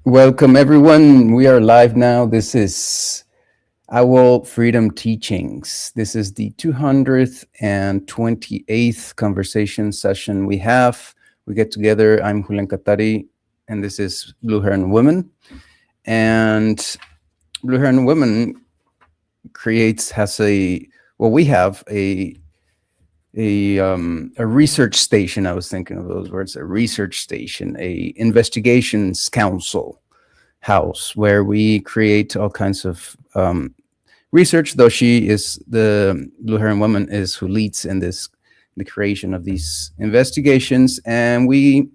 Welcome, everyone. We are live now. This is Owl Freedom Teachings. This is the 228th conversation session we have. We get together. I'm Julian Katari, and this is Blue Heron Women. And Blue Heron Women we have a research station. I was thinking of those words, a research station, a investigations council house where we create all kinds of research, though she is the Blue Heron Woman is who leads in the creation of these investigations, and we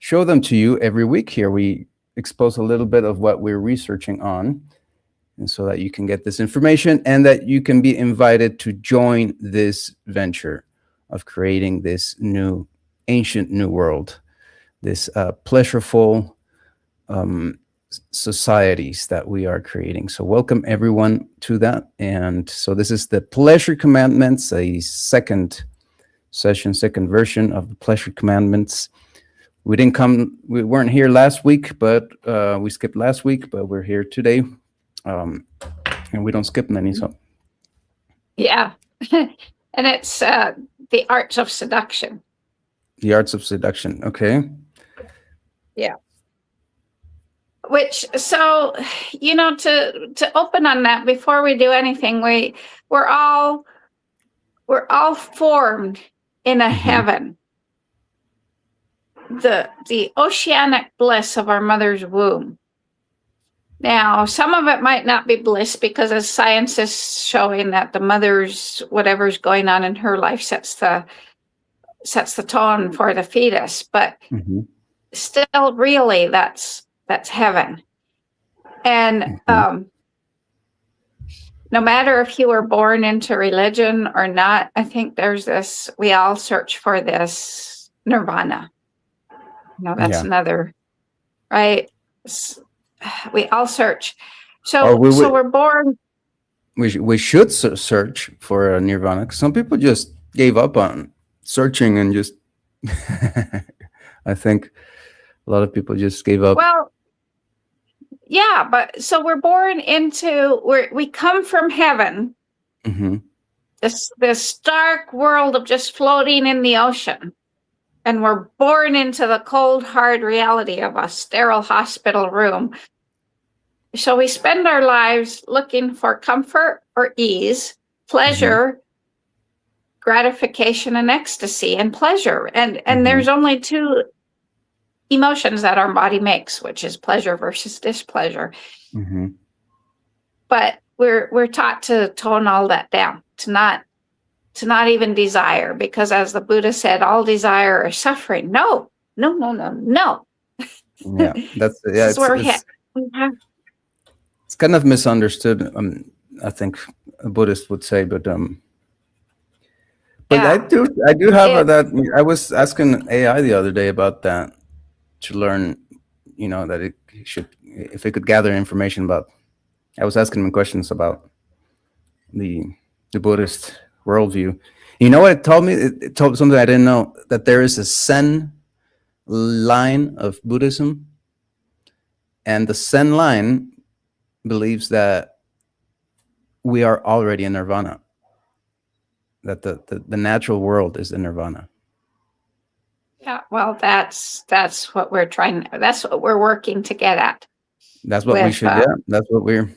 show them to you every week. Here we expose a little bit of what we're researching on, and so that you can get this information and that you can be invited to join this venture of creating this ancient new world, this pleasureful societies that we are creating. So welcome everyone to that. And so this is the Pleasure Commandments, a second version of the Pleasure Commandments. We weren't here last week, but we skipped last week, but we're here today. And we don't skip many, so. Yeah. And it's the arts of seduction. The arts of seduction. Okay. Yeah. Which, so, to open on that before we do anything, we're all formed in a heaven, the oceanic bliss of our mother's womb. Now, some of it might not be bliss because as science is showing that the mother's, whatever's going on in her life sets the tone for the fetus, but still really that's heaven. And no matter if you were born into religion or not, I think we all search for this nirvana. That's another, right? We all search. So we're born. We should search for a nirvana. Some people just gave up on searching and just, I think a lot of people just gave up. Well, yeah, but so we're born we come from heaven, this stark world of just floating in the ocean. And we're born into the cold, hard reality of a sterile hospital room. So we spend our lives looking for comfort or ease, pleasure, gratification, and ecstasy, and pleasure. And there's only two emotions that our body makes, which is pleasure versus displeasure. But we're taught to tone all that down, to not even desire, because as the Buddha said, all desire is suffering. No. Yeah, it's kind of misunderstood. I think a Buddhist would say, but I do have that. I was asking AI the other day about that to learn, that it should, if it could gather information about. I was asking him questions about the Buddhist worldview. You know what it told me? It told me something I didn't know, that there is a Zen line of Buddhism, and the Zen line believes that we are already in nirvana, that the natural world is in nirvana. Yeah, well, that's what we're that's what we're working to get at. That's what we should, that's what we're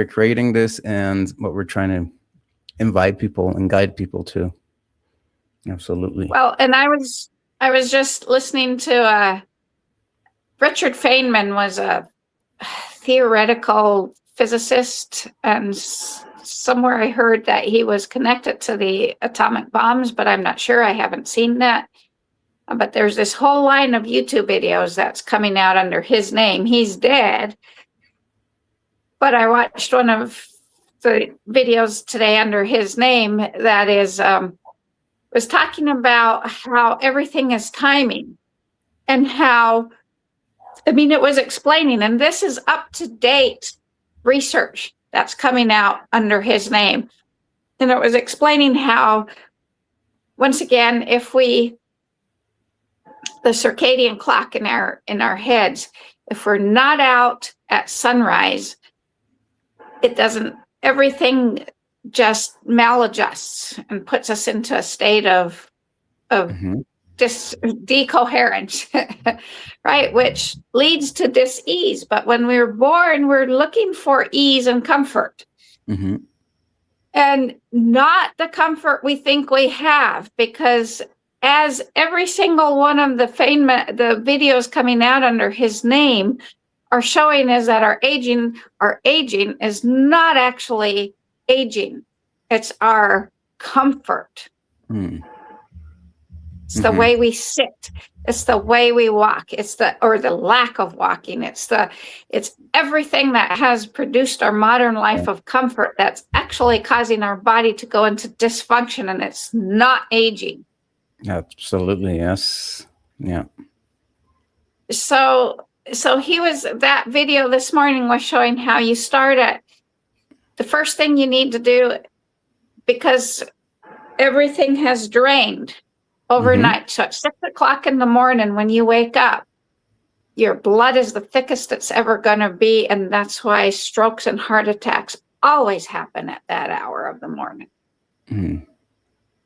creating this, and what we're trying to invite people and guide people to. Absolutely. Well, and I was just listening to Richard Feynman was a theoretical physicist, and somewhere I heard that he was connected to the atomic bombs, but I'm not sure. I haven't seen that. But there's this whole line of YouTube videos that's coming out under his name. He's dead. But I watched one of the videos today under his name that was talking about how everything is timing, and how, it was explaining, and this is up-to-date research that's coming out under his name. And it was explaining how, once again, the circadian clock in our heads, if we're not out at sunrise, everything just maladjusts and puts us into a state of Mhm. decoherence, right? Which leads to dis-ease. But when we're born, we're looking for ease and comfort. Mhm. And not the comfort we think we have, because as every single one of the videos coming out under his name are showing, is that our aging is not actually aging. It's our comfort. Mm. It's the way we sit. It's the way we walk. It's the lack of walking. It's everything that has produced our modern life of comfort that's actually causing our body to go into dysfunction, and it's not aging. Absolutely, yes. Yeah. So that video this morning was showing how you start at the first thing you need to do, because everything has drained overnight. So at 6 o'clock in the morning, when you wake up, your blood is the thickest it's ever going to be. And that's why strokes and heart attacks always happen at that hour of the morning. Mm.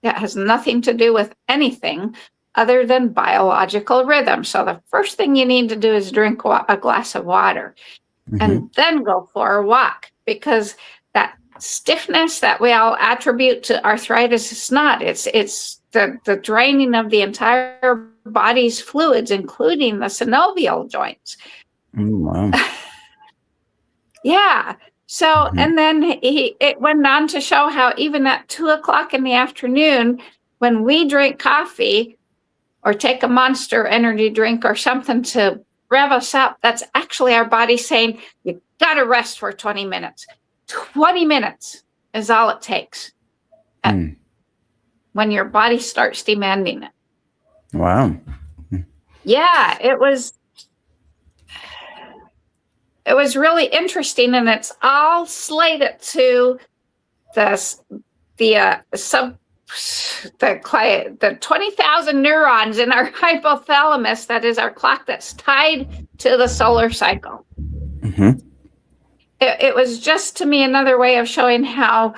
That has nothing to do with anything other than biological rhythm. So the first thing you need to do is drink a glass of water and then go for a walk, because that stiffness that we all attribute to arthritis is not. It's the draining of the entire body's fluids, including the synovial joints. Wow. Yeah. So, and then it went on to show how even at 2 o'clock in the afternoon, when we drink coffee or take a Monster energy drink or something to rev us up, that's actually our body saying, you got to rest for 20 minutes. 20 minutes is all it takes when your body starts demanding it. Wow. Yeah, it was really interesting, and it's all slated to the 20,000 neurons in our hypothalamus. That is our clock that's tied to the solar cycle. It was just, to me, another way of showing how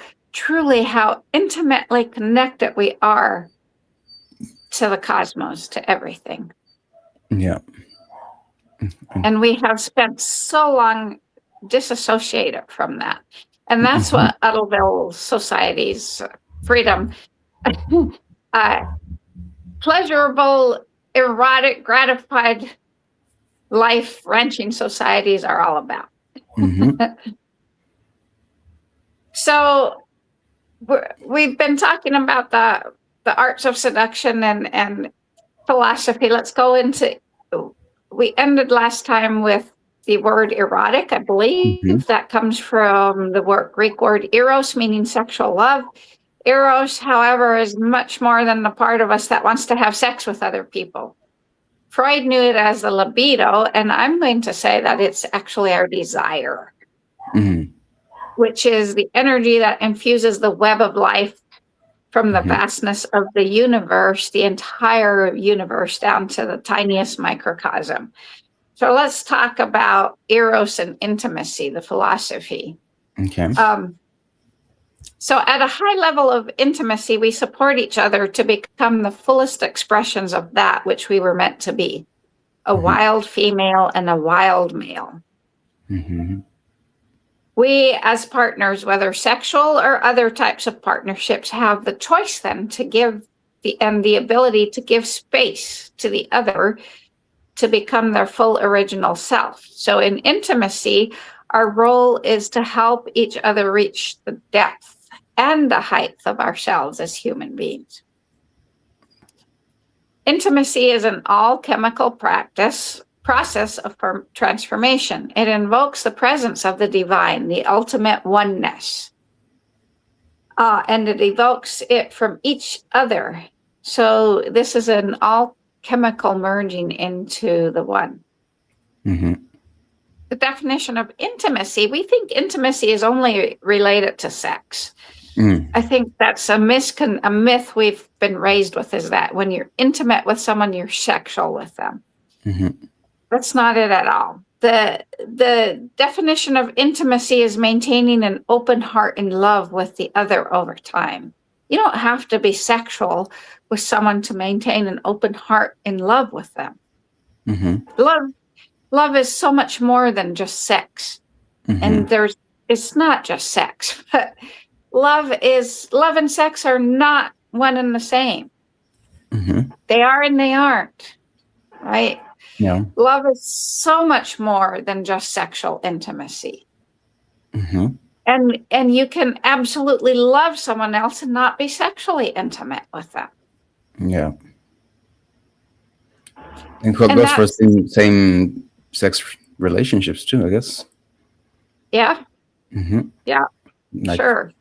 intimately connected we are to the cosmos, to everything. Yeah. And we have spent so long disassociated from that. And that's what Uttleville Society's freedom, pleasurable, erotic, gratified life wrenching societies are all about. So we've been talking about the arts of seduction and philosophy. Let's go into, we ended last time with the word erotic, I believe. That comes from the Greek word eros, meaning sexual love. Eros, however, is much more than the part of us that wants to have sex with other people. Freud knew it as the libido, and I'm going to say that it's actually our desire, which is the energy that infuses the web of life from the vastness of the universe, the entire universe, down to the tiniest microcosm. So let's talk about eros and intimacy, the philosophy. Okay. So at a high level of intimacy, we support each other to become the fullest expressions of that which we were meant to be, a wild female and a wild male. We, as partners, whether sexual or other types of partnerships, have the choice then to give the ability to give space to the other to become their full original self. So in intimacy, our role is to help each other reach the depth and the height of ourselves as human beings. Intimacy is an all-chemical process of transformation. It invokes the presence of the divine, the ultimate oneness. And it evokes it from each other. So this is an all-chemical merging into the one. The definition of intimacy, we think intimacy is only related to sex. I think that's a myth we've been raised with, is that when you're intimate with someone, you're sexual with them. That's not it at all. the definition of intimacy is maintaining an open heart and love with the other over time. You don't have to be sexual with someone to maintain an open heart and love with them. Love is so much more than just sex. And it's not just sex, but love and sex are not one and the same. They are and they aren't, right? Yeah. Love is so much more than just sexual intimacy. And you can absolutely love someone else and not be sexually intimate with them. Yeah. And what goes for same sex relationships too, I guess. Yeah. Yeah. Sure.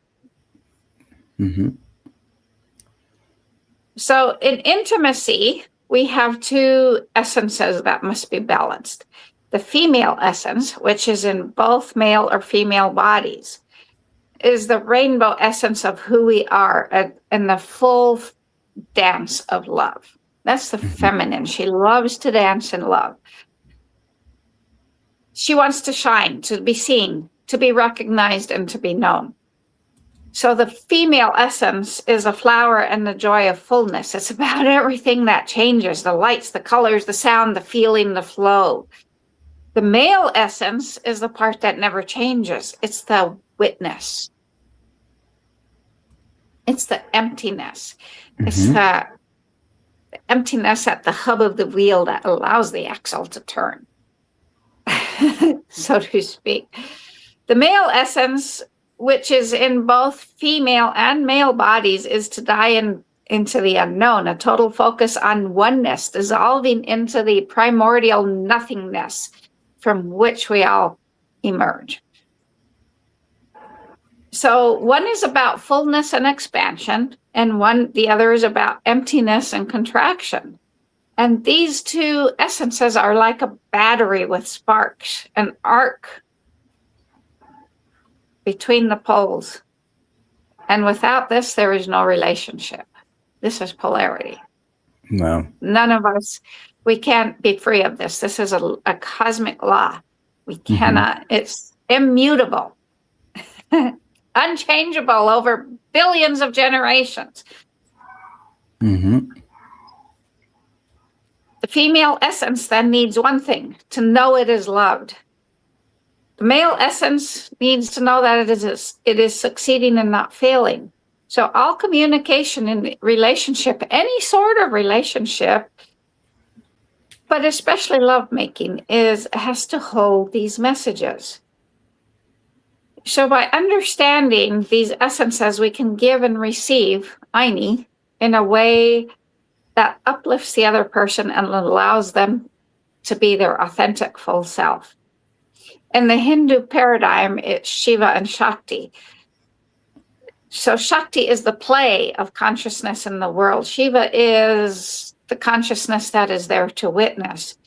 So in intimacy, we have two essences that must be balanced. The female essence, which is in both male or female bodies, is the rainbow essence of who we are and the full dance of love. That's the feminine. She loves to dance in love. She wants to shine, to be seen, to be recognized, and to be known. So the female essence is a flower and the joy of fullness. It's about everything that changes, the lights, the colors, the sound, the feeling, the flow. The male essence is the part that never changes. It's the witness. It's the emptiness. It's the emptiness at the hub of the wheel that allows the axle to turn, so to speak. The male essence, which is in both female and male bodies, is to die into the unknown, a total focus on oneness, dissolving into the primordial nothingness from which we all emerge. So one is about fullness and expansion, and the other is about emptiness and contraction. And these two essences are like a battery with sparks, an arc between the poles. And without this, there is no relationship. This is polarity. Wow. None of us, we can't be free of this. This is a cosmic law. We cannot, it's immutable, unchangeable over billions of generations. The female essence then needs one thing, to know it is loved. The male essence needs to know that it is succeeding and not failing. So all communication in relationship, any sort of relationship, but especially lovemaking, has to hold these messages. So by understanding these essences, we can give and receive Aini in a way that uplifts the other person and allows them to be their authentic full self. In the Hindu paradigm, it's Shiva and Shakti. So Shakti is the play of consciousness in the world. Shiva is the consciousness that is there to witness.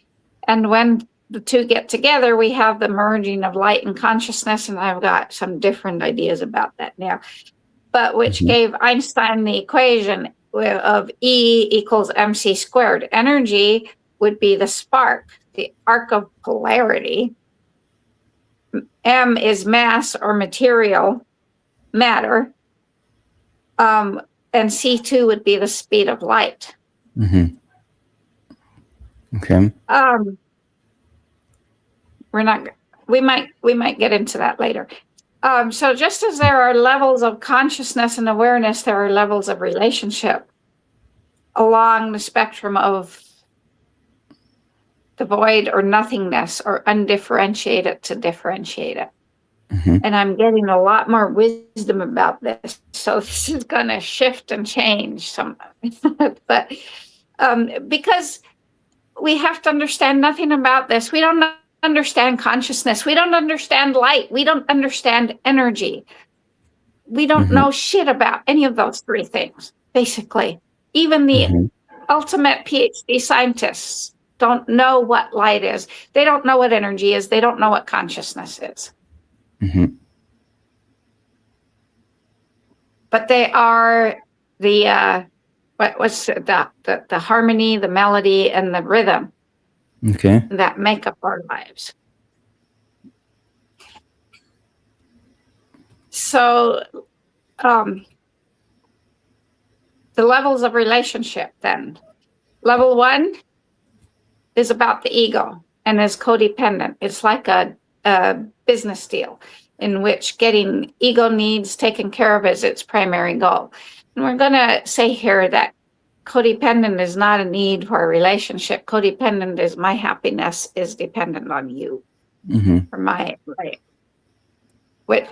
And when the two get together, we have the merging of light and consciousness, and I've got some different ideas about that now, but which gave Einstein the equation of E equals mc squared. Energy would be the spark, the arc of polarity. M is mass or material, matter. And C2 would be the speed of light. Okay. We might get into that later. So just as there are levels of consciousness and awareness, there are levels of relationship along the spectrum of the void or nothingness or undifferentiated to differentiated. And I'm getting a lot more wisdom about this. So this is going to shift and change some, but because we have to understand nothing about this. We don't understand consciousness. We don't understand light. We don't understand energy. We don't know shit about any of those three things, basically. Even the ultimate PhD scientists don't know what light is. They don't know what energy is. They don't know what consciousness is. But they are the harmony, the melody, and the rhythm that make up our lives. So, the levels of relationship then. Level 1 is about the ego and is codependent. It's like a business deal in which getting ego needs taken care of is its primary goal. And we're going to say here that codependent is not a need for a relationship. Codependent is my happiness is dependent on you. For my right. With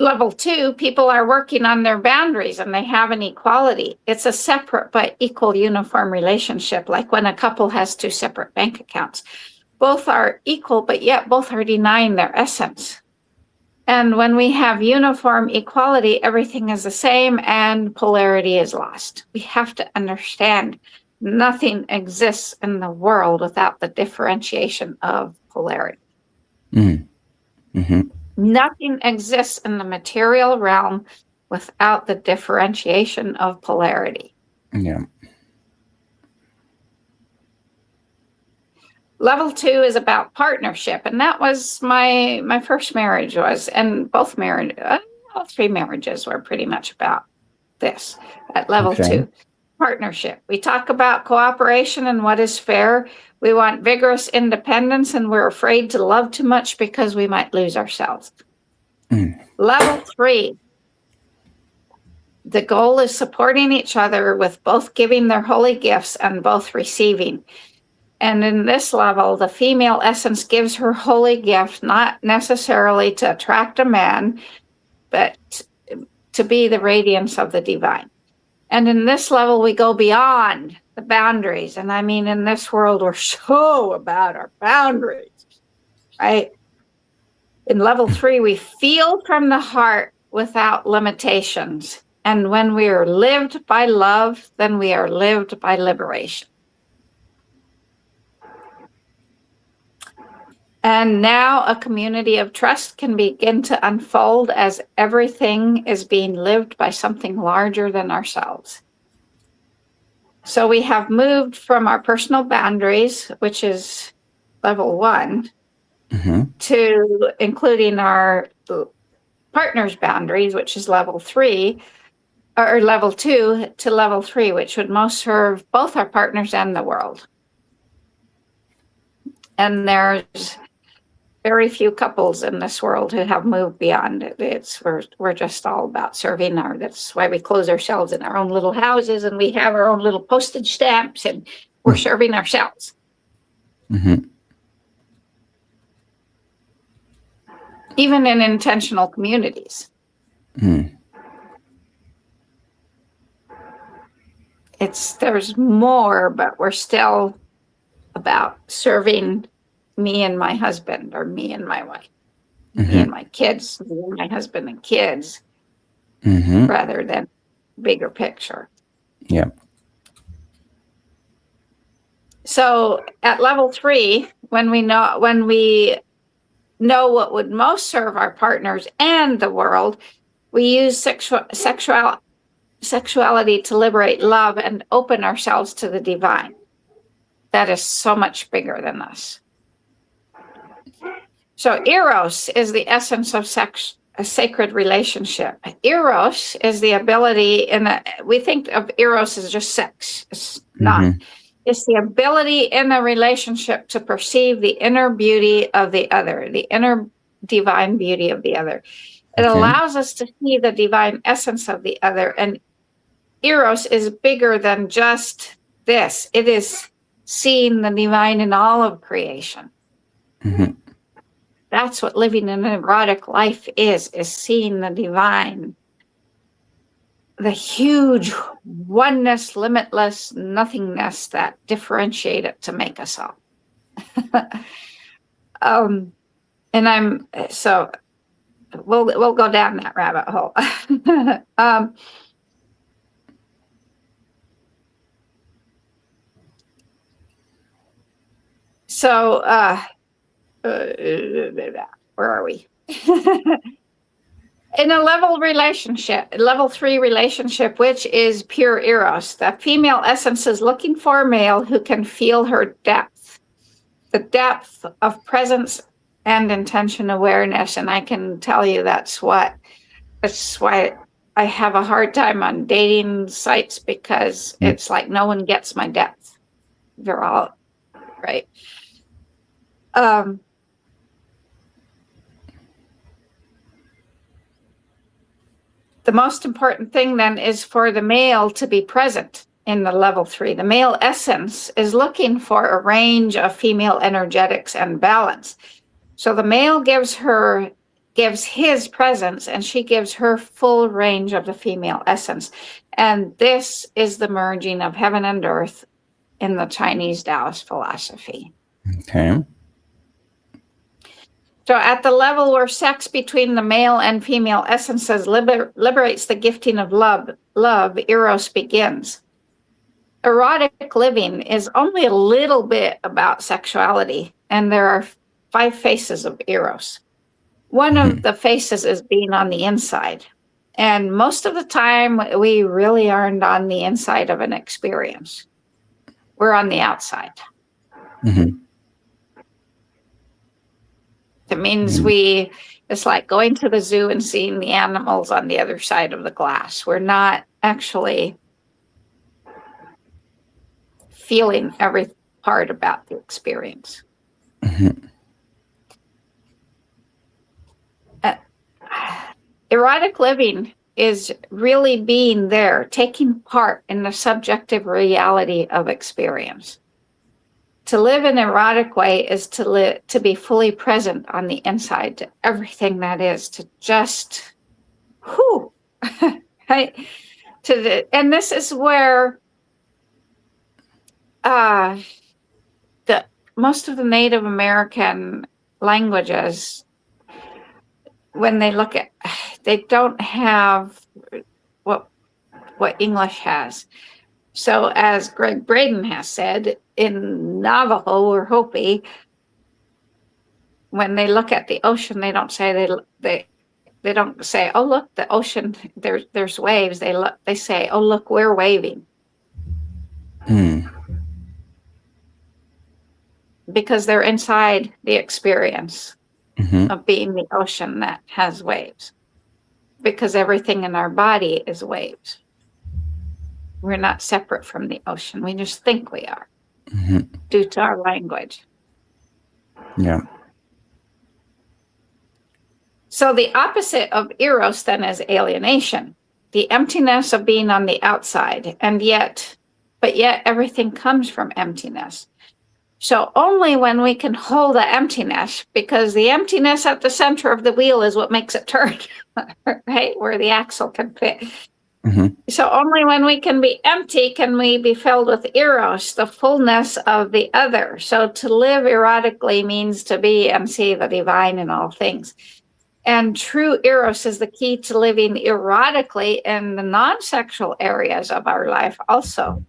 level 2, people are working on their boundaries and they have an equality. It's a separate but equal uniform relationship, like when a couple has 2 separate bank accounts. Both are equal, but yet both are denying their essence. And when we have uniform equality, everything is the same and polarity is lost. We have to understand nothing exists in the world without the differentiation of polarity. Nothing exists in the material realm without the differentiation of polarity. Yeah. Level 2 is about partnership, and that was my first marriage was, and both marriage, all 3 marriages were pretty much about this at level 2. Partnership. We talk about cooperation and what is fair. We want vigorous independence, and we're afraid to love too much because we might lose ourselves. Level 3. The goal is supporting each other with both giving their holy gifts and both receiving. And in this level, the female essence gives her holy gift, not necessarily to attract a man, but to be the radiance of the divine. And in this level, we go beyond the boundaries. And I mean, in this world, we're so about our boundaries, right? In level 3, we feel from the heart without limitations. And when we are lived by love, then we are lived by liberation. And now a community of trust can begin to unfold as everything is being lived by something larger than ourselves. So we have moved from our personal boundaries, which is level 1, to including our partner's boundaries, which is level 3, or level 2 to level 3, which would most serve both our partners and the world. And there's very few couples in this world who have moved beyond it. We're just all about serving that's why we close ourselves in our own little houses and we have our own little postage stamps and we're serving ourselves. Even in intentional communities. There's more, but we're still about serving me and my husband, or me and my wife, me and my kids, me and my husband and kids, rather than bigger picture. Yeah. So at level 3, when we know what would most serve our partners and the world, we use sexuality to liberate love and open ourselves to the divine. That is so much bigger than us. So Eros is the essence of a sacred relationship. Eros is the ability we think of Eros as just sex. It's not. It's the ability in a relationship to perceive the inner beauty of the other, the inner divine beauty of the other. It allows us to see the divine essence of the other. And Eros is bigger than just this. It is seeing the divine in all of creation. That's what living an erotic life is seeing the divine. The huge oneness, limitless nothingness that differentiate it to make us all. We'll go down that rabbit hole. Where are we? In a level 3 relationship, which is pure Eros, the female essence is looking for a male who can feel her depth, the depth of presence and intention awareness. And I can tell you that's why I have a hard time on dating sites, because it's like no one gets my depth. They're all right. The most important thing then is for the male to be present in the level 3. The male essence is looking for a range of female energetics and balance. So the male gives his presence, and she gives her full range of the female essence. And this is the merging of heaven and earth in the Chinese Taoist philosophy. Okay. So at the level where sex between the male and female essences liberates the gifting of love, Eros begins. Erotic living is only a little bit about sexuality, and there are 5 faces of Eros. One of the faces is being on the inside. And most of the time, we really aren't on the inside of an experience. We're on the outside. Mm-hmm. It means it's like going to the zoo and seeing the animals on the other side of the glass. We're not actually feeling every part about the experience. Mm-hmm. Erotic living is really being there, taking part in the subjective reality of experience. To live in an erotic way is to be fully present on the inside to everything that is, to just, right? And this is where most of the Native American languages, when they look at, they don't have what English has. So as Greg Braden has said, in Navajo or Hopi, when they look at the ocean, they don't say they don't say, oh look, the ocean, there's waves. They say, oh look, we're waving. Because they're inside the experience of being the ocean that has waves. Because everything in our body is waves. We're not separate from the ocean. We just think we are due to our language. Yeah. So the opposite of Eros then is alienation, the emptiness of being on the outside, but yet everything comes from emptiness. So only when we can hold the emptiness, because the emptiness at the center of the wheel is what makes it turn, right? Where the axle can fit. So only when we can be empty can we be filled with Eros, the fullness of the other. So to live erotically means to be and see the divine in all things. And true Eros is the key to living erotically in the non-sexual areas of our life also.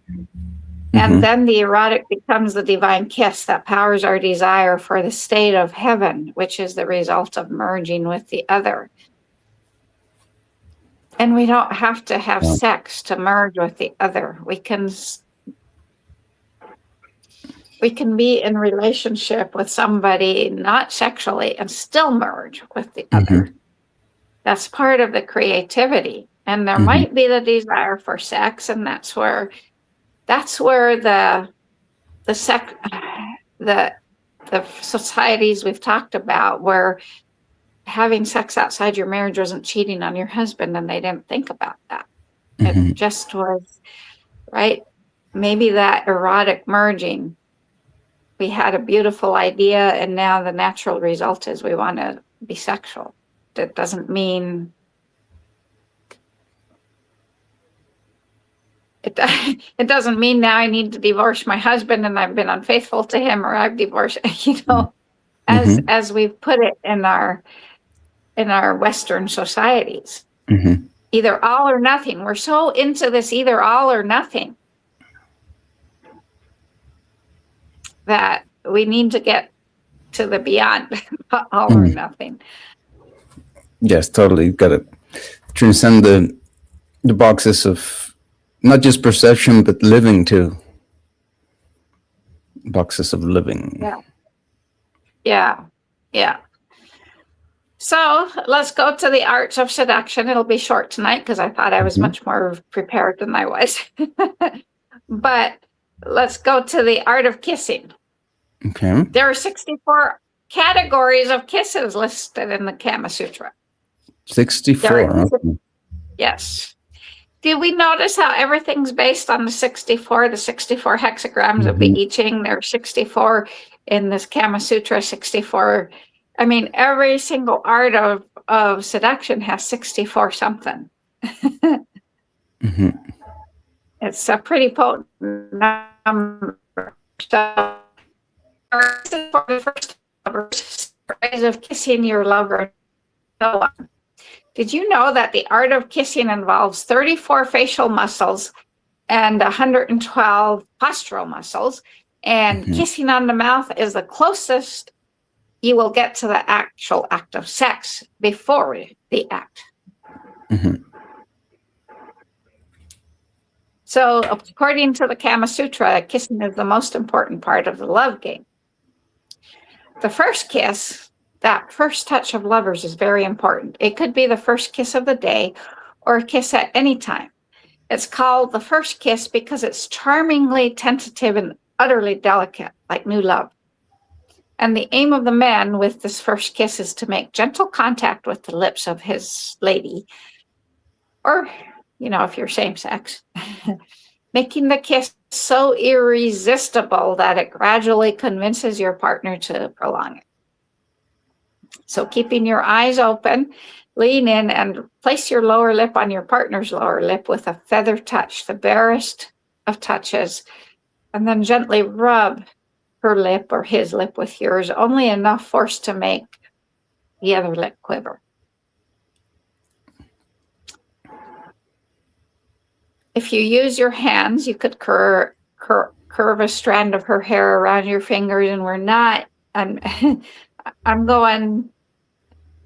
And then the erotic becomes the divine kiss that powers our desire for the state of heaven, which is the result of merging with the other. And we don't have to have sex to merge with the other. We can be in relationship with somebody not sexually and still merge with the other. That's part of the creativity. And there might be the desire for sex, and that's where the societies we've talked about, where having sex outside your marriage wasn't cheating on your husband, and they didn't think about that. It just was, right? Maybe that erotic merging, we had a beautiful idea, and now the natural result is we want to be sexual. That doesn't mean it doesn't mean now I need to divorce my husband and I've been unfaithful to him, or I've divorced, as we've put it in our Western societies. Either all or nothing. We're so into this either all or nothing that we need to get to the beyond all or nothing. Yes, totally. You've got to transcend the boxes of not just perception, but living too. Boxes of living. Yeah. So let's go to the arts of seduction. It'll be short tonight because I thought I was Mhm. much more prepared than I was. But let's go to the art of kissing. Okay. There are 64 categories of kisses listed in the Kama Sutra. 64. There are- Okay. Yes. Did we notice how everything's based on the 64 hexagrams of the Mhm. I Ching? There are 64 in this Kama Sutra, 64. I mean, every single art of seduction has 64 something. Mhm. It's a pretty potent number. So, for the first lovers, ways of kissing your lover and so on. Did you know that the art of kissing involves 34 facial muscles and 112 postural muscles? And Mhm. kissing on the mouth is the closest you will get to the actual act of sex before the act. Mhm. So, according to the Kama Sutra, kissing is the most important part of the love game. The first kiss, that first touch of lovers, is very important. It could be the first kiss of the day or a kiss at any time. It's called the first kiss because it's charmingly tentative and utterly delicate, like new love. And the aim of the man with this first kiss is to make gentle contact with the lips of his lady, or, if you're same sex, making the kiss so irresistible that it gradually convinces your partner to prolong it. So keeping your eyes open, lean in and place your lower lip on your partner's lower lip with a feather touch, the barest of touches, and then gently rub her lip or his lip with yours, only enough force to make the other lip quiver. If you use your hands, you could curve a strand of her hair around your fingers, and we're not, I'm going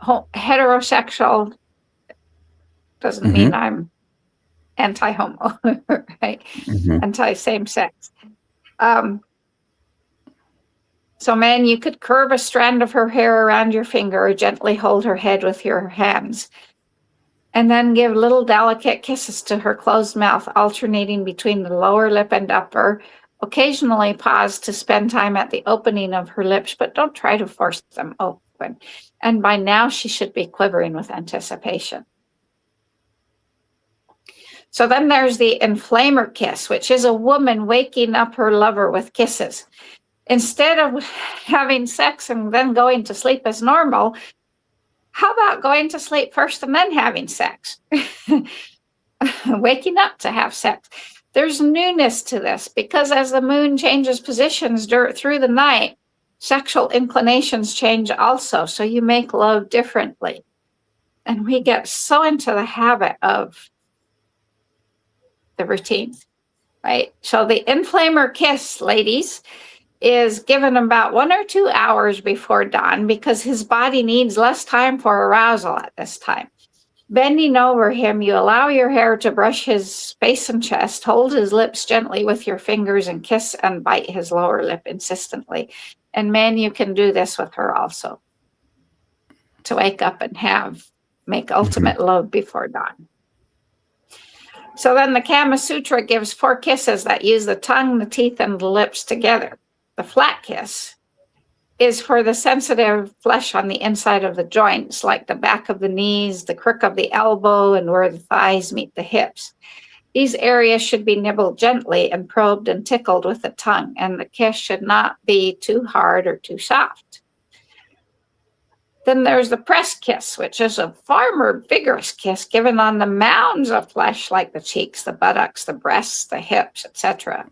heterosexual, doesn't mean Mhm. I'm anti-homo, right? Mhm. Anti-same sex. So, man, you could curve a strand of her hair around your finger or gently hold her head with your hands, and then give little delicate kisses to her closed mouth, alternating between the lower lip and upper. Occasionally pause to spend time at the opening of her lips, but don't try to force them open. And by now, she should be quivering with anticipation. So then there's the inflamer kiss, which is a woman waking up her lover with kisses. Instead of having sex and then going to sleep as normal, how about going to sleep first and then having sex? Waking up to have sex. There's newness to this because as the moon changes positions through the night, sexual inclinations change also. So you make love differently. And we get so into the habit of the routine, right? So the inflamer kiss, ladies, is given about 1 or 2 hours before dawn because his body needs less time for arousal at this time. Bending over him, you allow your hair to brush his face and chest, hold his lips gently with your fingers, and kiss and bite his lower lip insistently. And men, you can do this with her also, to wake up and make ultimate love before dawn. So then the Kama Sutra gives 4 kisses that use the tongue, the teeth, and the lips together. The flat kiss is for the sensitive flesh on the inside of the joints, like the back of the knees, the crook of the elbow, and where the thighs meet the hips. These areas should be nibbled gently and probed and tickled with the tongue, and the kiss should not be too hard or too soft. Then there's the press kiss, which is a far more vigorous kiss given on the mounds of flesh like the cheeks, the buttocks, the breasts, the hips, etc.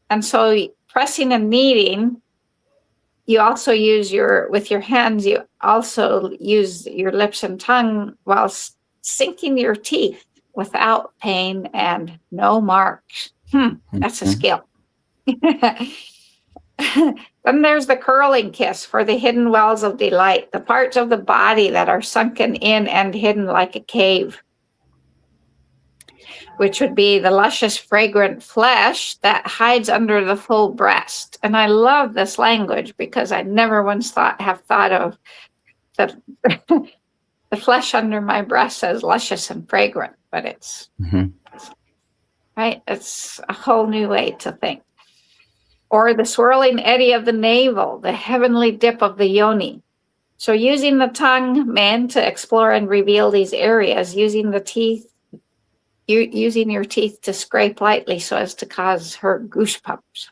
And so pressing and kneading, you also use with your hands, you also use your lips and tongue while sinking your teeth without pain and no marks. That's a skill. Then there's the curling kiss for the hidden wells of delight, the parts of the body that are sunken in and hidden like a cave, which would be the luscious, fragrant flesh that hides under the full breast. And I love this language because I never once have thought of the the flesh under my breast says luscious and fragrant, but it's right. It's a whole new way to think. Or the swirling eddy of the navel, the heavenly dip of the yoni. So using the tongue, men, to explore and reveal these areas, using the teeth, using your teeth to scrape lightly so as to cause her goosebumps.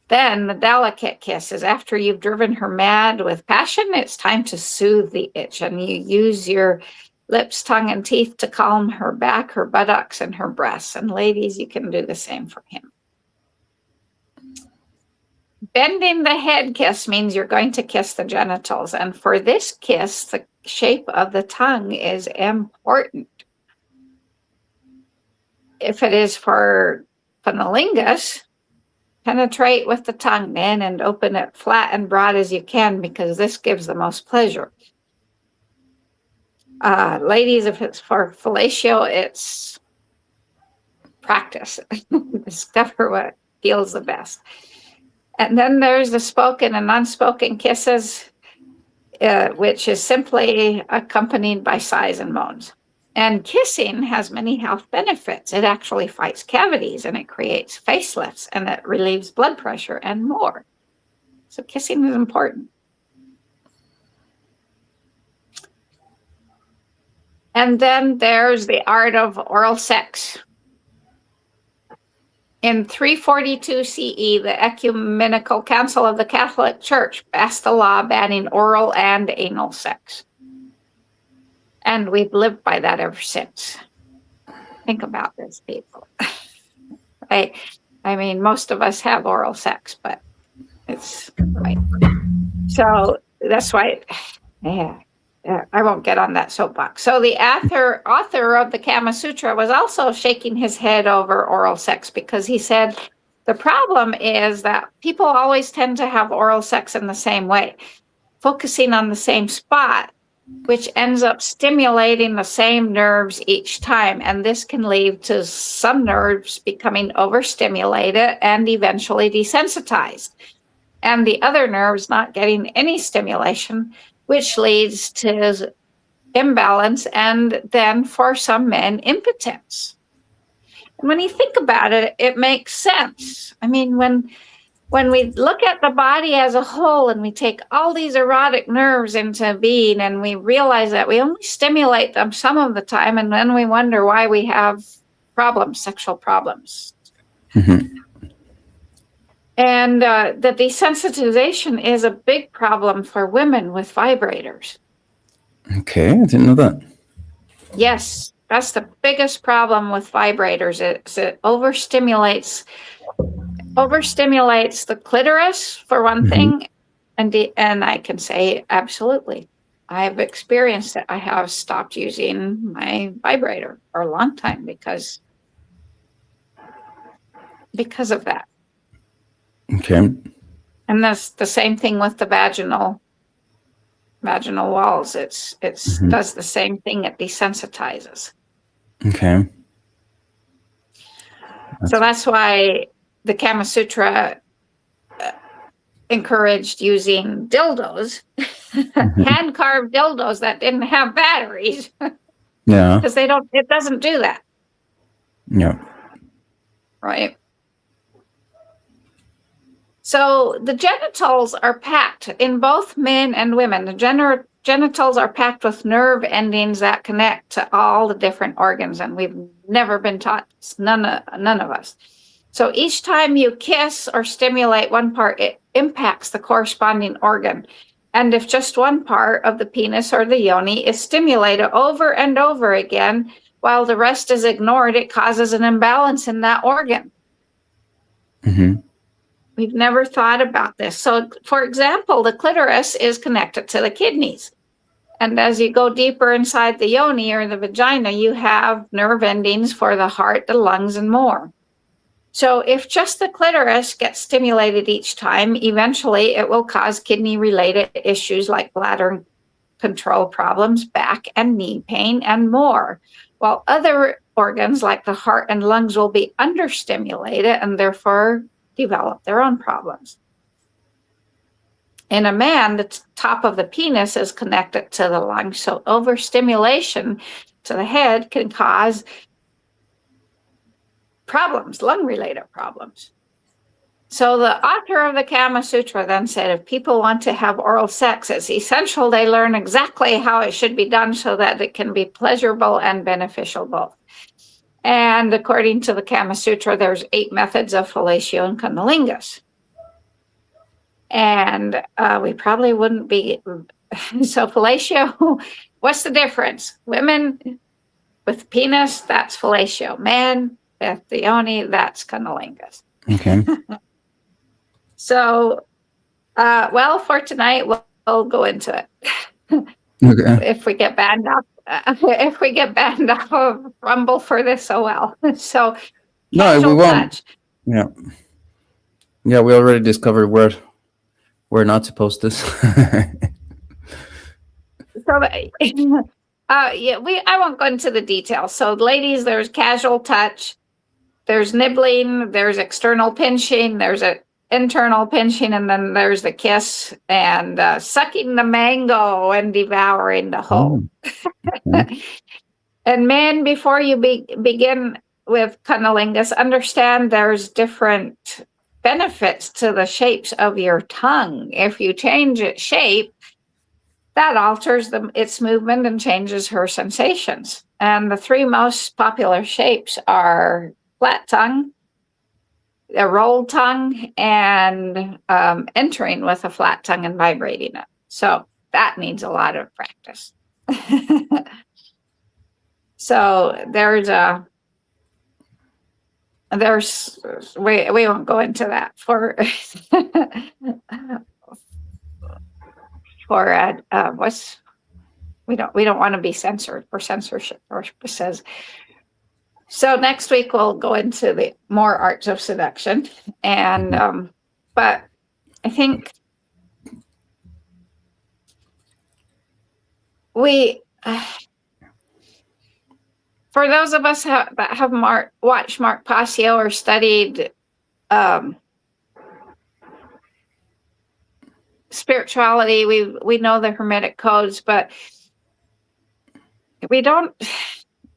Then the delicate kiss is after you've driven her mad with passion, it's time to soothe the itch, and you use your lips, tongue, and teeth to calm her back, her buttocks, and her breasts. And ladies, you can do the same for him. Bending the head kiss means you're going to kiss the genitals. And for this kiss, the shape of the tongue is important. If it is for cunnilingus, penetrate with the tongue in and open it flat and broad as you can, because this gives the most pleasure. Ladies, if it's for fellatio, it's practice. Discover what feels the best. And then there's the spoken and unspoken kisses, which is simply accompanied by sighs and moans. And kissing has many health benefits. It actually fights cavities, and it creates facelifts, and it relieves blood pressure and more. So kissing is important. And then there's the art of oral sex. In 342 CE, the Ecumenical Council of the Catholic Church passed a law banning oral and anal sex. And we've lived by that ever since. Think about this, people. Right? I mean, most of us have oral sex, but it's right. So that's why, I won't get on that soapbox. So the author of the Kama Sutra was also shaking his head over oral sex, because he said the problem is that people always tend to have oral sex in the same way, focusing on the same spot, which ends up stimulating the same nerves each time. And this can lead to some nerves becoming overstimulated and eventually desensitized, and the other nerves not getting any stimulation, which leads to imbalance and then, for some men, impotence. And when you think about it, it makes sense. I mean, when we look at the body as a whole and we take all these erotic nerves into being, and we realize that we only stimulate them some of the time, and then we wonder why we have problems, sexual problems. And the desensitization is a big problem for women with vibrators. Okay, I didn't know that. Yes, that's the biggest problem with vibrators. It overstimulates the clitoris, for one thing, and I can say absolutely, I've experienced it. I have stopped using my vibrator for a long time because of that. Okay. And that's the same thing with the vaginal walls. It does the same thing. It desensitizes. Okay. So that's why the Kama Sutra encouraged using dildos, hand carved dildos that didn't have batteries. Yeah. Because it doesn't do that. Yeah. Right. So the genitals are packed in both men and women. The genitals are packed with nerve endings that connect to all the different organs, and we've never been taught, none of us. So each time you kiss or stimulate one part, it impacts the corresponding organ. And if just one part of the penis or the yoni is stimulated over and over again, while the rest is ignored, it causes an imbalance in that organ. We've never thought about this. So, for example, the clitoris is connected to the kidneys. And as you go deeper inside the yoni or the vagina, you have nerve endings for the heart, the lungs, and more. So if just the clitoris gets stimulated each time, eventually it will cause kidney-related issues like bladder control problems, back and knee pain, and more. While other organs like the heart and lungs will be understimulated and therefore develop their own problems. In a man, the top of the penis is connected to the lung. So overstimulation to the head can cause problems, lung-related problems. So the author of the Kama Sutra then said, if people want to have oral sex, it's essential they learn exactly how it should be done so that it can be pleasurable and beneficial both. And according to the Kama Sutra, there's 8 methods of fellatio and cunnilingus. And we probably wouldn't be, so fellatio, what's the difference? Women with penis, that's fellatio. Men with the yoni, that's cunnilingus. Okay. So, well, for tonight, we'll go into it. Okay. If we get banned off of Rumble for this, oh well. So, No, we casual won't. touch. Yeah. Yeah, we already discovered where we're not supposed to. So, yeah, I won't go into the details. So, ladies, there's casual touch, there's nibbling, there's external pinching, there's a internal pinching, and then there's the kiss and sucking the mango and devouring the whole. Okay. And men, before you begin with cunnilingus, understand there's different benefits to the shapes of your tongue. If you change its shape, that alters its movement and changes her sensations. And the 3 most popular shapes are flat tongue, a rolled tongue, and entering with a flat tongue and vibrating it. So that needs a lot of practice. So we won't go into that for we don't want to be censored for censorship purposes. So next week we'll go into the more arts of seduction, and but I think we for those of us that have watched Mark Passio or studied spirituality, we know the Hermetic codes, but I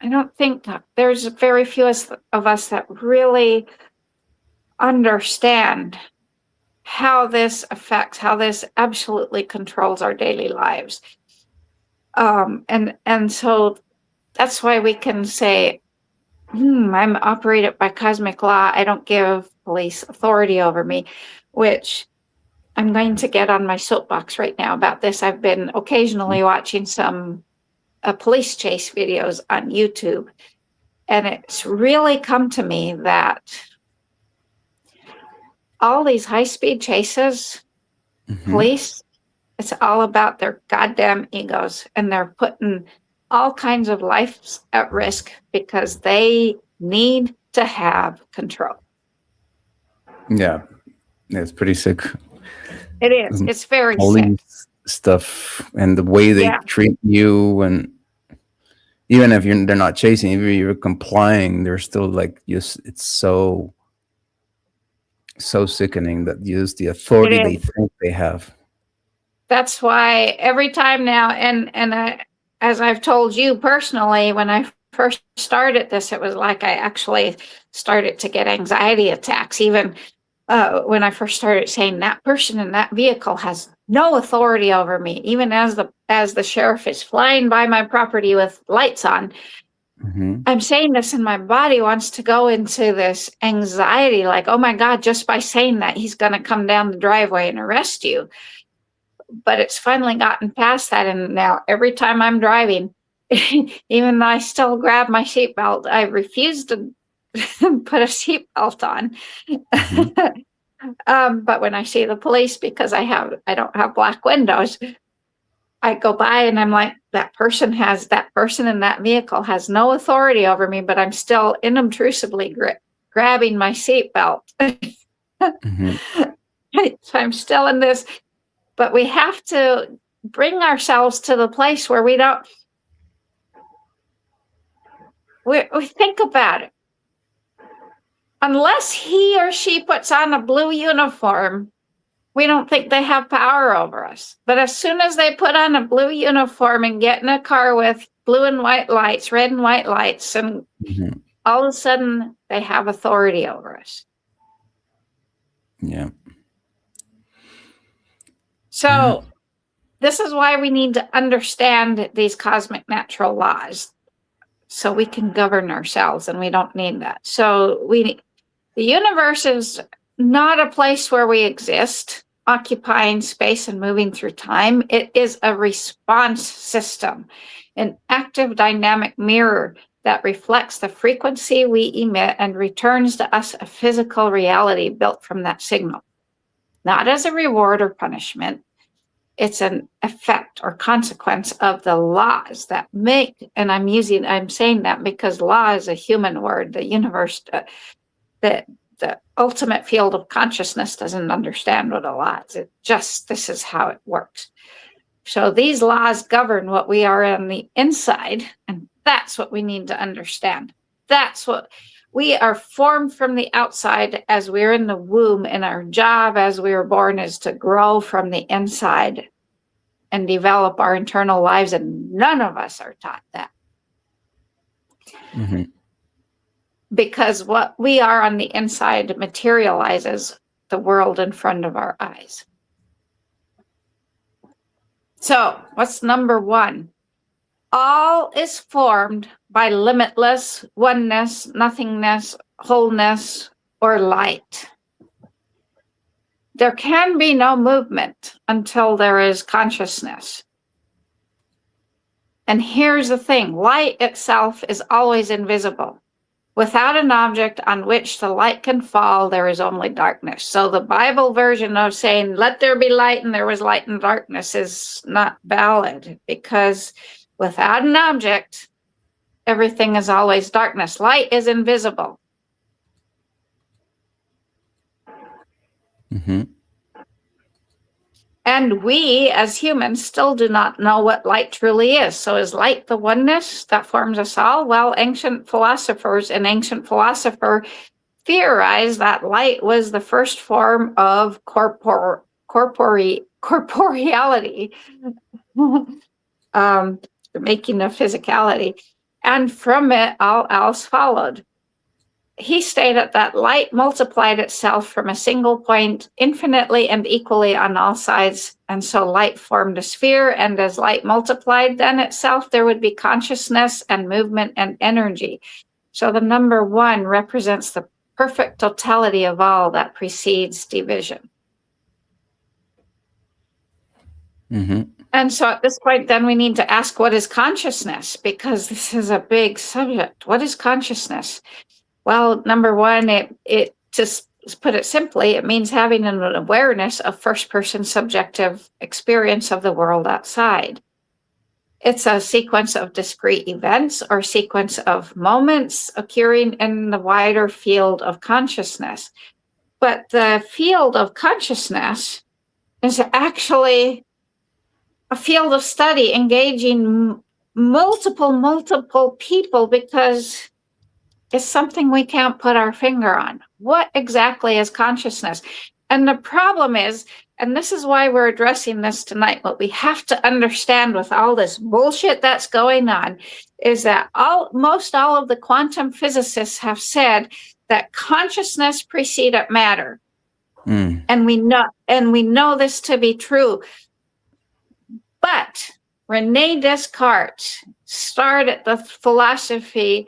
don't think there's very few of us that really understand how this affects, how this absolutely controls our daily lives. And so that's why we can say, I'm operated by cosmic law. I don't give police authority over me, which I'm going to get on my soapbox right now about this. I've been occasionally watching some police chase videos on YouTube, and it's really come to me that all these high-speed chases, police, it's all about their goddamn egos, and they're putting all kinds of lives at risk because they need to have control. Yeah, it's pretty sick. It is. It's very all sick. These stuff and the way they Yeah. treat you, and even if they're not chasing, if you're complying, they're still like it's so sickening that use the authority they think they have. That's why every time now, and as I've told you personally, when I first started this, it was like I actually started to get anxiety attacks. Even when I first started saying that person in that vehicle has no authority over me, even as the sheriff is flying by my property with lights on. I'm saying this and my body wants to go into this anxiety, like, oh my God, just by saying that, he's going to come down the driveway and arrest you. But it's finally gotten past that. And now every time I'm driving, even though I still grab my seatbelt, I refuse to put a seatbelt on. But when I see the police, because I don't have black windows, I go by and I'm like, that person in that vehicle has no authority over me, but I'm still inobtrusively grabbing my seatbelt. So I'm still in this, but we have to bring ourselves to the place where we think about it. Unless he or she puts on a blue uniform We don't think they have power over us. But as soon as they put on a blue uniform and get in a car with blue and white lights, red and white lights, and Mhm. all of a sudden they have authority over us. Yeah. So this is why we need to understand these cosmic natural laws so we can govern ourselves, and we don't need that. So the universe is not a place where we exist, occupying space and moving through time. It is a response system, an active dynamic mirror that reflects the frequency we emit and returns to us a physical reality built from that signal. Not as a reward or punishment. It's an effect or consequence of the laws that make, and I'm saying that because law is a human word. The universe, the ultimate field of consciousness doesn't understand what a law is. It just, this is how it works. So these laws govern what we are on the inside, and that's what we need to understand. That's what we are formed from the outside as we're in the womb, and our job as we were born is to grow from the inside and develop our internal lives, and none of us are taught that. Mhm. Because what we are on the inside materializes the world in front of our eyes. So what's number one? All is formed by limitless oneness, nothingness, wholeness, or light. There can be no movement until there is consciousness. And here's the thing, light itself is always invisible. Without an object on which the light can fall, there is only darkness. So the Bible version of saying, let there be light and there was light and darkness is not valid, because without an object, everything is always darkness. Light is invisible. Mhm. And we, as humans, still do not know what light truly is. So is light the oneness that forms us all? Well, ancient philosopher theorized that light was the first form of corporeality, making of physicality. And from it, all else followed. He stated that light multiplied itself from a single point infinitely and equally on all sides. And so light formed a sphere, and as light multiplied then itself, there would be consciousness and movement and energy. So the number one represents the perfect totality of all that precedes division. Mhm. And so at this point, then we need to ask, what is consciousness? Because this is a big subject. What is consciousness? Well, number one, it just put it simply, it means having an awareness of first-person subjective experience of the world outside. It's a sequence of discrete events or sequence of moments occurring in the wider field of consciousness. But the field of consciousness is actually a field of study engaging multiple people, because it's something we can't put our finger on. What exactly is consciousness? And the problem is, and this is why we're addressing this tonight, what we have to understand with all this bullshit that's going on is that most all of the quantum physicists have said that consciousness preceded matter. Mm. And we know this to be true. But Rene Descartes started the philosophy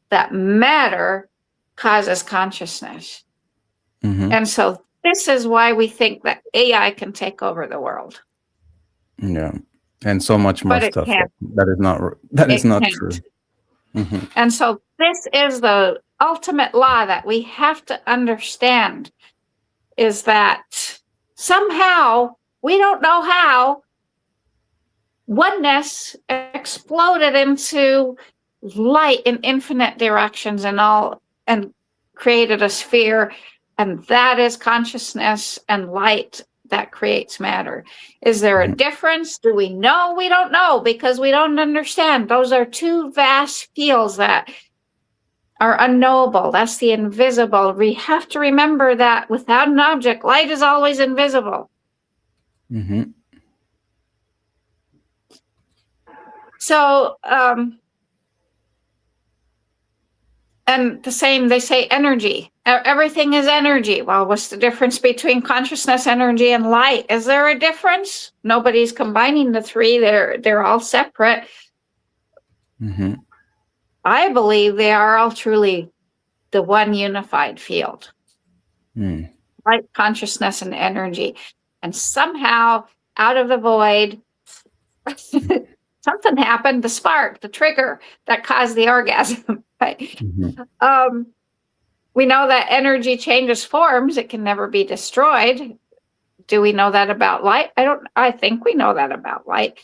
that matter causes consciousness. Mhm. And so this is why we think that AI can take over the world. Yeah. And so much more But it stuff can't. that is not It true. can't. Mhm. And so this is the ultimate law that we have to understand, is that somehow, we don't know how, oneness exploded into light in infinite directions and created a sphere, and that is consciousness and light that creates matter. Is there a difference? Do we know? We don't know, because we don't understand. Those are two vast fields that are unknowable. That's the invisible. We have to remember that without an object, light is always invisible. Mm-hmm. So, and the same, they say energy. Everything is energy. Well, what's the difference between consciousness, energy, and light? Is there a difference? Nobody's combining the three. They're all separate. Mm-hmm. I believe they are all truly the one unified field. Mm. Light, consciousness, and energy. And somehow out of the void, something happened, the spark, the trigger that caused the orgasm. Right? Mm-hmm. We know that energy changes forms. It can never be destroyed. Do we know that about light? I think we know that about light.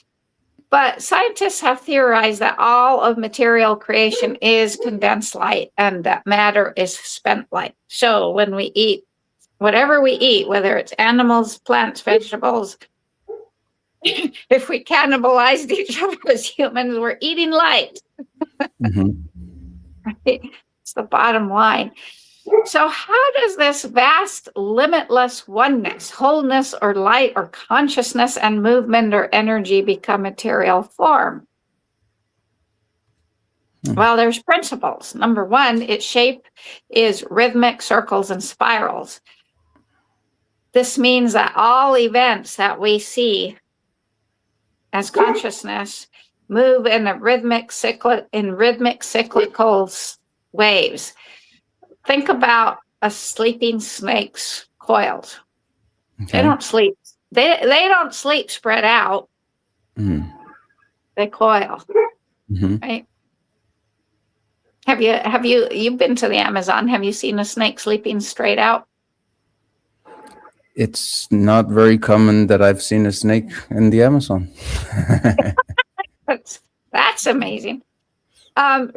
But scientists have theorized that all of material creation is condensed light and that matter is spent light. So when we eat, whatever we eat, whether it's animals, plants, vegetables, if we cannibalized each other as humans, we're eating light. Mm-hmm. Right? It's the bottom line. So how does this vast, limitless oneness, wholeness, or light, or consciousness and movement or energy become material form? Well, there's principles. Number one, its shape is rhythmic circles and spirals. This means that all events that we see as consciousness move in a rhythmic cyclical waves. Think about a sleeping snake's coils. Okay. They don't sleep. They don't sleep spread out. Mm. They coil. Mm-hmm. Right? You've been to the Amazon? Have you seen a snake sleeping straight out? It's not very common that I've seen a snake in the Amazon. That's amazing.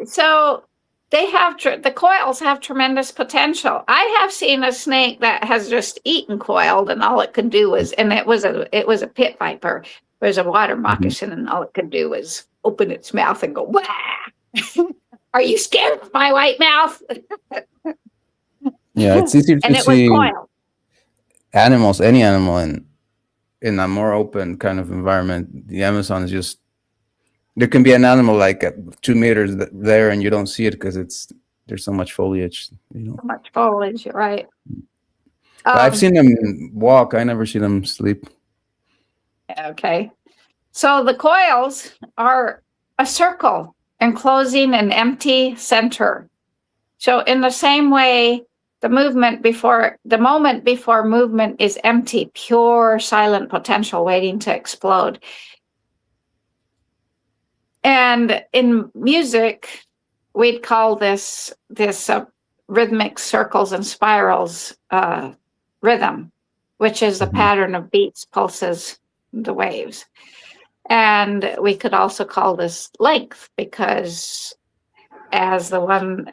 So they have the coils have tremendous potential. I have seen a snake that has just eaten coiled, and all it could do was, and it was a pit viper. It was a water moccasin, and all it could do was open its mouth and go, "Wah!" Are you scared of my white mouth? Yeah, it's easier And to it was see coiled. animals, any animal, in a more open kind of environment. The Amazon is just, there can be an animal like at 2 meters there, and you don't see it because there's so much foliage. So much foliage, right? But I've seen them walk. I never see them sleep. Okay. So the coils are a circle enclosing an empty center. So in the same way, the moment before movement is empty, pure silent potential waiting to explode. And in music, we'd call this rhythmic circles and spirals rhythm, which is the pattern of beats, pulses, the waves. And we could also call this length, because as the one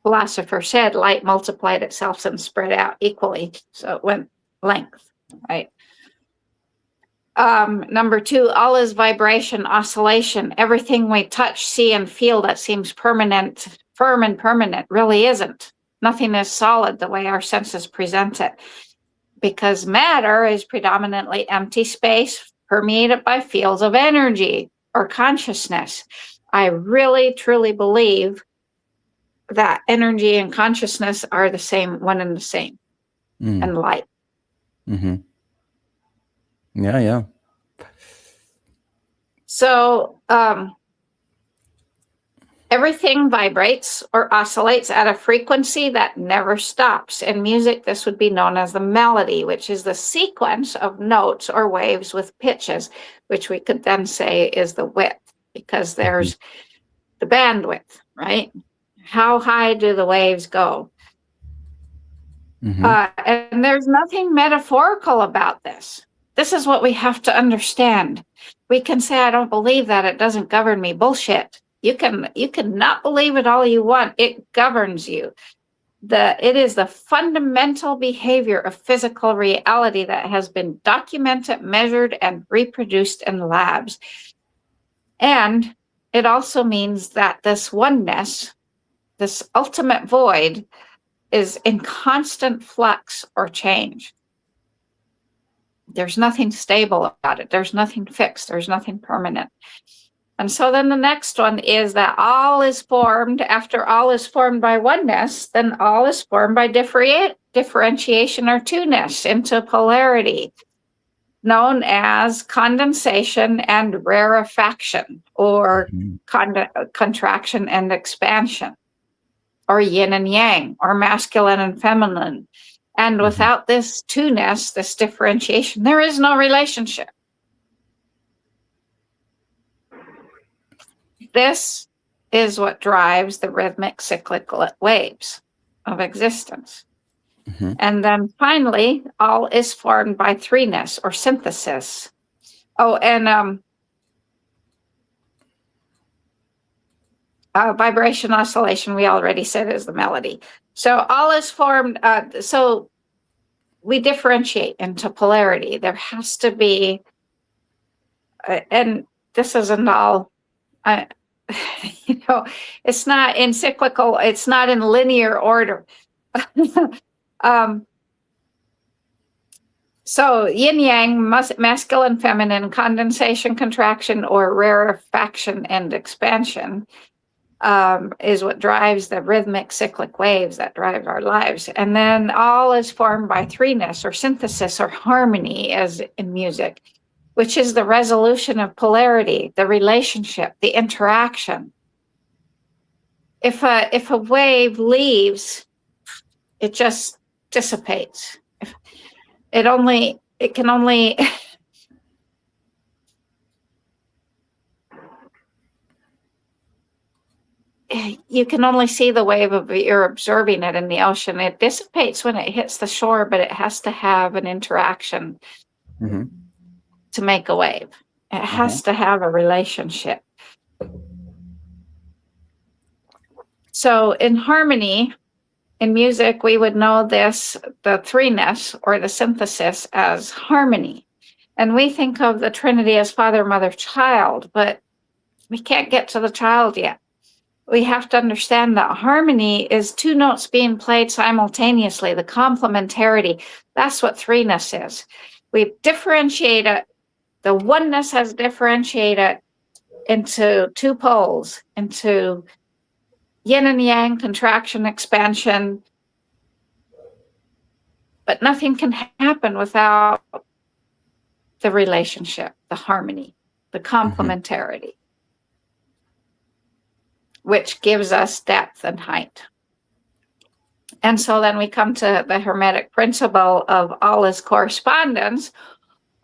philosopher said, light multiplied itself and spread out equally. So it went length, right? Number two, all is vibration, oscillation. Everything we touch, see, and feel that seems permanent, firm and permanent really isn't. Nothing is solid the way our senses present it, because matter is predominantly empty space permeated by fields of energy or consciousness. I really, truly believe that energy and consciousness are the same, one and the same, and light. Mm-hmm. Yeah. So everything vibrates or oscillates at a frequency that never stops. In music, this would be known as the melody, which is the sequence of notes or waves with pitches, which we could then say is the width, because there's the bandwidth, right? How high do the waves go? And there's nothing metaphorical about this. This is what we have to understand. We can say, I don't believe that, it doesn't govern me. Bullshit. You can not believe it all you want. It governs you. It is the fundamental behavior of physical reality that has been documented, measured, and reproduced in labs. And it also means that this oneness, this ultimate void, is in constant flux or change. There's nothing stable about it. There's nothing fixed. There's nothing permanent. And so then the next one is that all is formed. After all is formed by oneness, then all is formed by differentiation or two-ness into polarity, known as condensation and rarefaction, or contraction and expansion, or yin and yang, or masculine and feminine. And without this two-ness, this differentiation, there is no relationship. This is what drives the rhythmic cyclical waves of existence. And then finally, all is formed by threeness or synthesis. Oh, and vibration oscillation, we already said, is the melody. So all is formed, so we differentiate into polarity. There has to be, and this isn't all, it's not in cyclical, it's not in linear order. So yin yang, masculine, feminine, condensation, contraction, or rarefaction and expansion is what drives the rhythmic cyclic waves that drive our lives. And then all is formed by threeness or synthesis or harmony, as in music, which is the resolution of polarity, the relationship, the interaction. If a wave leaves, it just dissipates. It can only you can only see the wave of you're observing it in the ocean. It dissipates when it hits the shore, but it has to have an interaction to make a wave. It has to have a relationship. So in harmony, in music, we would know this, the threeness or the synthesis, as harmony. And we think of the Trinity as Father, Mother, Child, but we can't get to the child yet. We have to understand that harmony is two notes being played simultaneously, the complementarity. That's what threeness is. We differentiate it. The oneness has differentiated into two poles, into yin and yang, contraction, expansion. But nothing can happen without the relationship, the harmony, the complementarity, which gives us depth and height. And so then we come to the Hermetic principle of all is correspondence,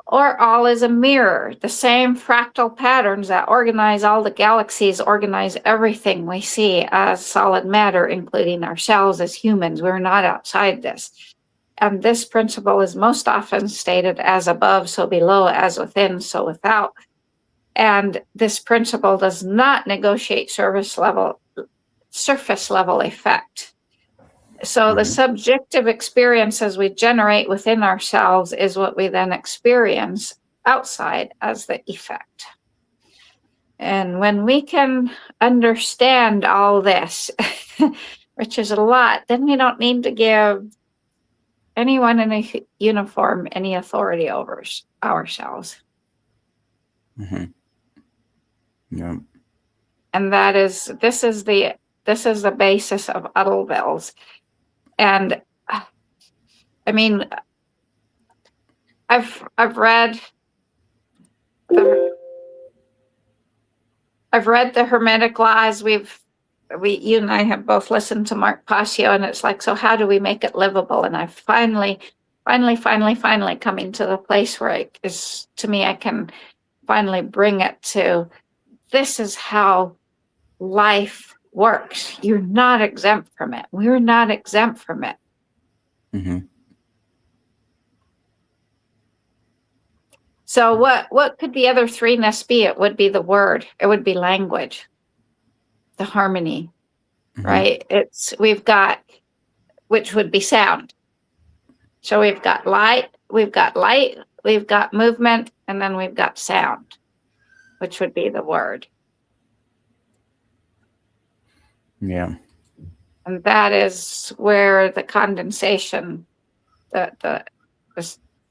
or all is a mirror. The same fractal patterns that organize all the galaxies organize everything we see as solid matter, including ourselves as humans. We're not outside this. And this principle is most often stated as above, so below, as within, so without. And this principle does not negotiate surface level effect. So the subjective experiences we generate within ourselves is what we then experience outside as the effect. And when we can understand all this, which is a lot, then we don't need to give anyone in a uniform any authority over ourselves. Yeah. And this is the basis of Uddelville's. And I mean, I've read the Hermetic laws. You and I have both listened to Mark Passio, and it's like, so how do we make it livable? And I've finally coming to the place where I can finally bring it to, this is how life works. You're not exempt from it. We're not exempt from it. So what could the other threeness be? It would be the word. It would be language, the harmony, right? We've got, which would be sound. So we've got light, we've got movement, and then we've got sound, which would be the word. Yeah. And that is where the condensation, the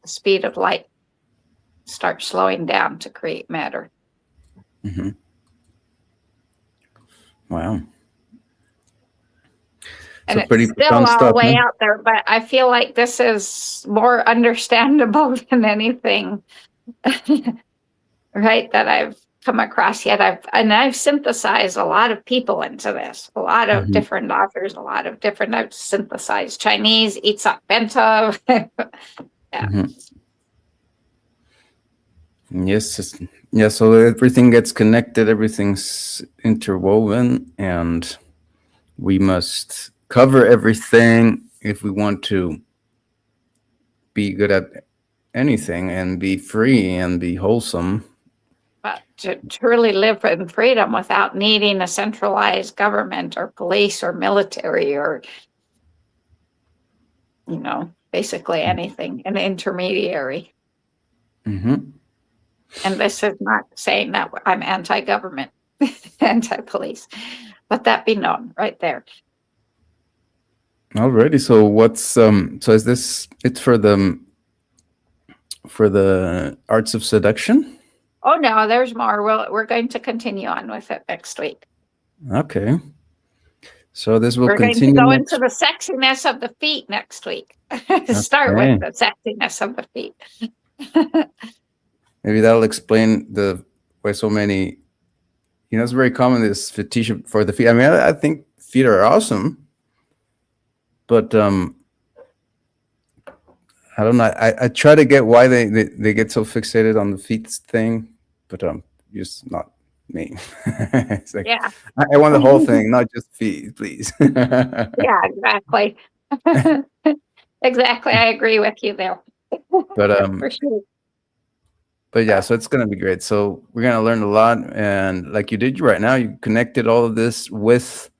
speed of light start slowing down to create matter. Mhm. Wow. And So it's pretty still profound all stuff, way no? out there, but I feel like this is more understandable than anything, right, that I've come across yet. I've synthesized a lot of people into this, a lot of Mhm. different authors, I've synthesized Chinese, Itzhak Bentov. Yeah. Mhm. Yes, yeah. So everything gets connected, everything's interwoven, and we must cover everything if we want to be good at anything and be free and be wholesome. But to truly live in freedom without needing a centralized government or police or military or, basically anything, an intermediary. Hmm. And this is not saying that I'm anti-government, anti-police, but that be known right there. Alrighty. So what's so is this it's for the arts of seduction? Oh no, there's more. We're going to continue on with it next week. Okay. So this will We're going to continue go next. into the sexiness of the feet next week. Start Okay. with the sexiness of the feet. Maybe that'll explain why so many. It's very common, this fetish for the feet. I mean, I think feet are awesome, but I don't know. I try to get why they get so fixated on the feet thing, but just not me. It's like Yeah. I want the whole thing, not just feet, please. Yeah, exactly. Exactly. I agree with you there. But For sure. but yeah, so it's gonna be great. So we're gonna learn a lot, and like you did right now, you connected all of this with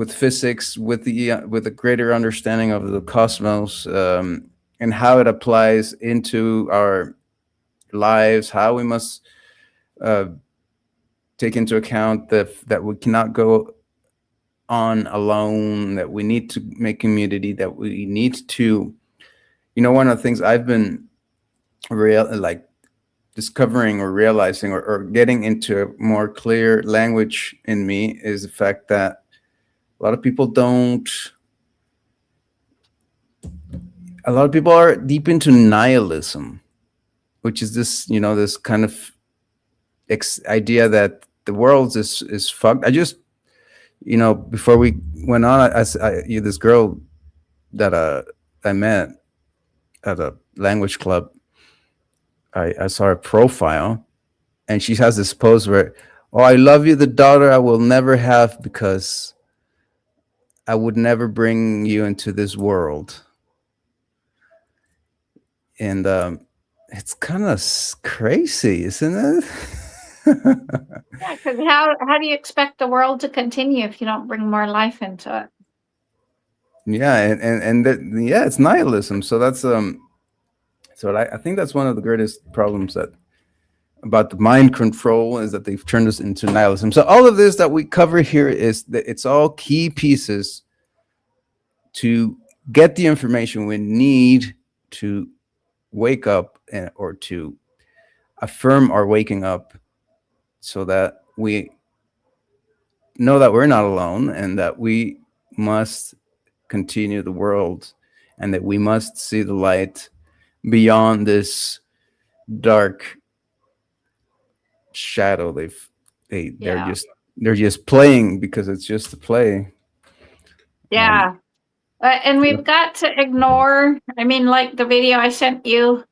physics, with a greater understanding of the cosmos, and how it applies into our lives, how we must uh, take into account that we cannot go on alone, that we need to make community, that we need to, one of the things I've been like discovering or realizing or getting into a more clear language in me is the fact that a lot of people don't a lot of people are deep into nihilism, which is this kind of idea that the world is fucked. I just, before we went on, this girl that I met at a language club, I saw her profile, and she has this pose where, oh, I love you, the daughter I will never have, because I would never bring you into this world. And it's kind of crazy, isn't it? Yeah, because how do you expect the world to continue if you don't bring more life into it? Yeah, yeah, it's nihilism. So that's so I think that's one of the greatest problems about the mind control, is that they've turned us into nihilism. So all of this that we cover here is that it's all key pieces to get the information we need to wake up, or to affirm our waking up, so that we know that we're not alone, and that we must continue the world, and that we must see the light beyond this dark shadow Yeah. they're just playing because it's just a play. Yeah. And we've got to ignore, like the video I sent you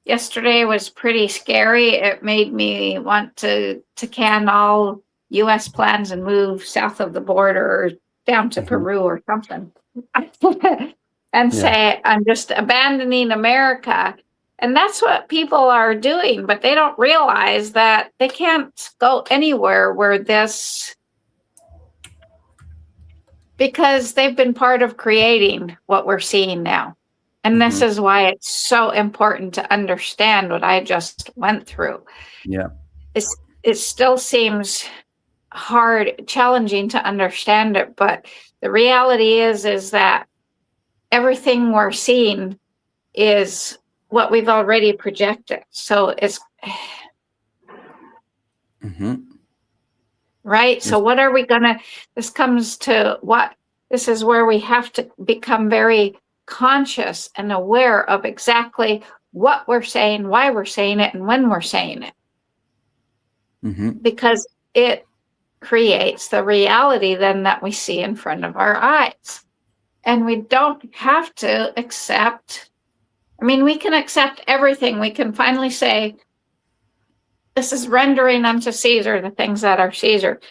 yesterday was pretty scary. It made me want to can all U.S. plans and move south of the border or down to Peru or something. And say, I'm just abandoning America. And that's what people are doing, but they don't realize that they can't go anywhere where because they've been part of creating what we're seeing now. And this is why it's so important to understand what I just went through. Yeah. It still seems hard, challenging to understand it, but the reality is that everything we're seeing is what we've already projected. So it's Mm-hmm. right. So what are we gonna, this comes to what, this is where we have to become very conscious and aware of exactly what we're saying, why we're saying it, and when we're saying it. Mm-hmm. Because it creates the reality then that we see in front of our eyes. And we don't have to accept, I mean, we can accept everything. We can finally say, this is rendering unto Caesar the things that are Caesar.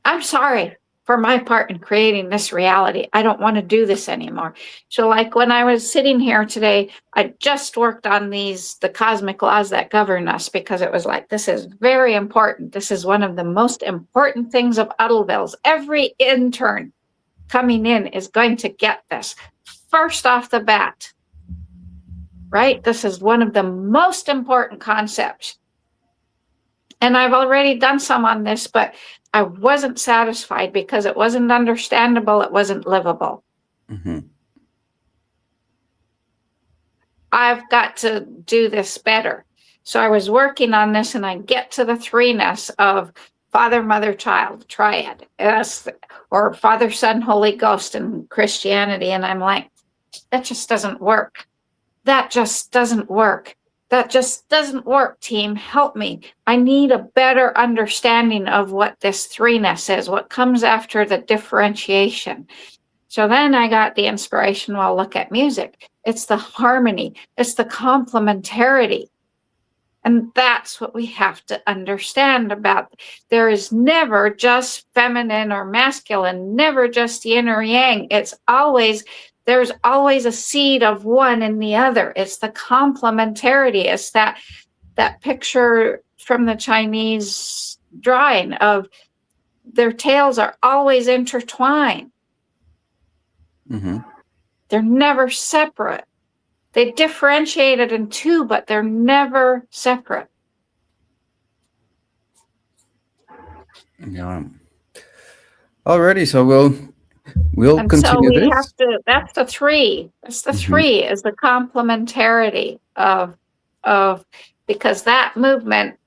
I'm sorry for my part in creating this reality. I don't want to do this anymore. So like when I was sitting here today, I just worked on the cosmic laws that govern us, because it was like, this is very important. This is one of the most important things of Udalville's. Every intern coming in is going to get this first off the bat, right? This is one of the most important concepts. And I've already done some on this, but I wasn't satisfied because it wasn't understandable. It wasn't livable. Mm-hmm. I've got to do this better. So I was working on this, and I get to the threeness of Father, Mother, Child, triad, or Father, Son, Holy Ghost in Christianity. And I'm like, that just doesn't work. That just doesn't work. That just doesn't work, team. Help me. I need a better understanding of what this threeness is, what comes after the differentiation. So then I got the inspiration, well, look at music. It's the harmony. It's the complementarity. And that's what we have to understand about. There is never just feminine or masculine, never just yin or yang. It's always, there's always a seed of one in the other. It's the complementarity. It's that picture from the Chinese drawing of their tails are always intertwined. Mm-hmm. They're never separate. They differentiated in two, but they're never separate. Yeah. Alrighty, so we'll And continue so we this. have to, that's the three. That's the three, is the complementarity of, because that movement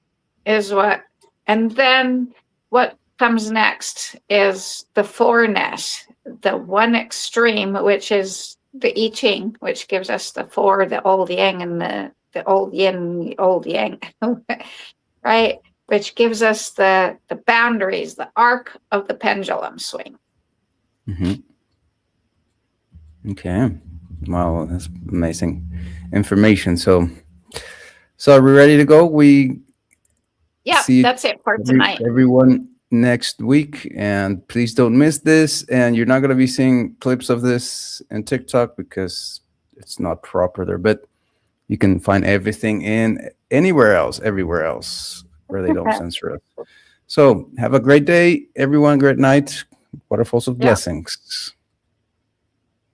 is what, and then what comes next is the fourness, the one extreme, which is the I Ching, which gives us the four, the old yang and the old yin, the old yang, right? Which gives us the boundaries, the arc of the pendulum swing. Mm-hmm. Okay. Wow, that's amazing information. So are we ready to go? We Yeah, see that's it for tonight. everyone next week, and please don't miss this. And you're not going to be seeing clips of this in TikTok because it's not proper there, but you can find everything in everywhere else where they don't censor us. So have a great day, everyone. Great night. Waterfalls of blessings.